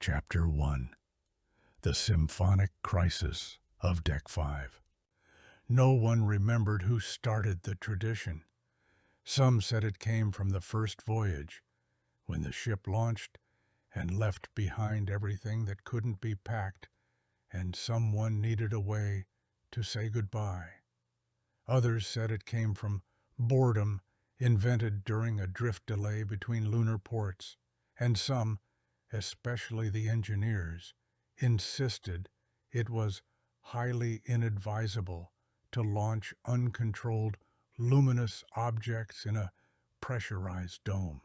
Chapter 1. The Symphonic Crisis of Deck 5. No one remembered who started the tradition. Some said it came from the first voyage, when the ship launched and left behind everything that couldn't be packed, and someone needed a way to say goodbye. Others said it came from boredom invented during a drift delay between lunar ports, and some, especially the engineers, insisted it was highly inadvisable to launch uncontrolled luminous objects in a pressurized dome,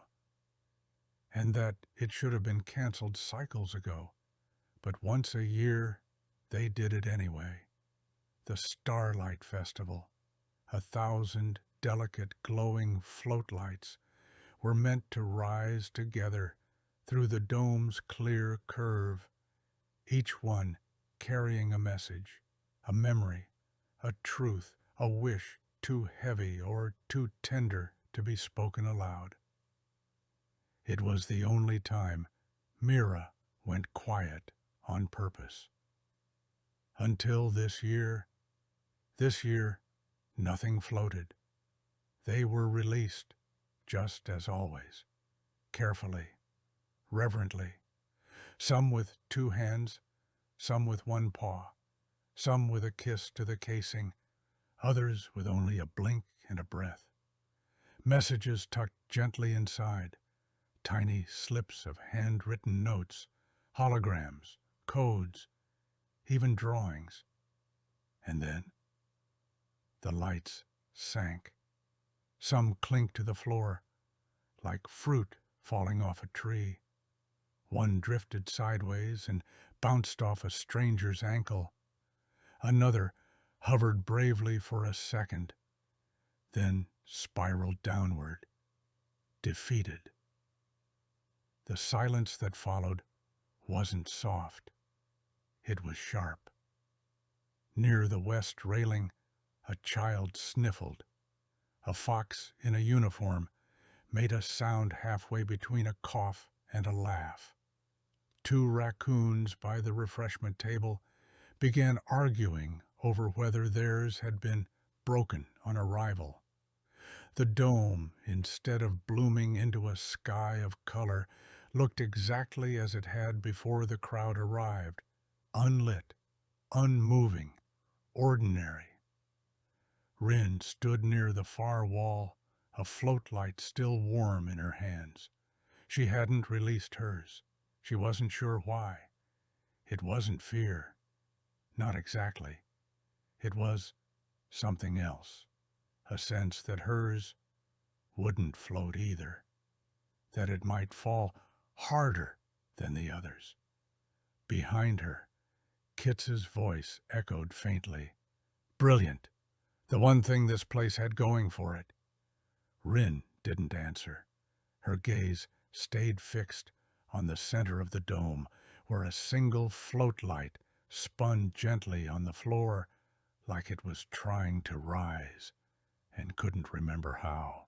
and that it should have been canceled cycles ago. But once a year, they did it anyway. The Starlight Festival, 1,000 delicate glowing floatlights, were meant to rise together through the dome's clear curve, each one carrying a message, a memory, a truth, a wish too heavy or too tender to be spoken aloud. It was the only time Mira went quiet on purpose. Until this year, nothing floated. They were released, just as always, carefully, reverently, some with 2 hands, some with 1 paw, some with a kiss to the casing, others with only a blink and a breath. Messages tucked gently inside, tiny slips of handwritten notes, holograms, codes, even drawings. And then the lights sank. Some clinked to the floor, like fruit falling off a tree. One drifted sideways and bounced off a stranger's ankle. Another hovered bravely for a second, then spiraled downward, defeated. The silence that followed wasn't soft. It was sharp. Near the west railing, a child sniffled. A fox in a uniform made a sound halfway between a cough and a laugh. 2 raccoons by the refreshment table began arguing over whether theirs had been broken on arrival. The dome, instead of blooming into a sky of color, looked exactly as it had before the crowd arrived, unlit, unmoving, ordinary. Rin stood near the far wall, a floatlight still warm in her hands. She hadn't released hers. She wasn't sure why. It wasn't fear. Not exactly. It was something else. A sense that hers wouldn't float either. That it might fall harder than the others. Behind her, Kitz's voice echoed faintly. Brilliant. The one thing this place had going for it. Rin didn't answer. Her gaze stayed fixed on the center of the dome, where a single floatlight spun gently on the floor like it was trying to rise and couldn't remember how.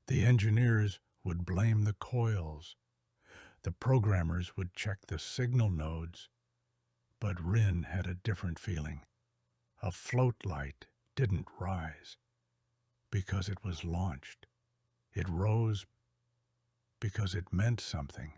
The engineers would blame the coils. The programmers would check the signal nodes. But Rin had a different feeling. A floatlight didn't rise because it was launched. It rose because it meant something.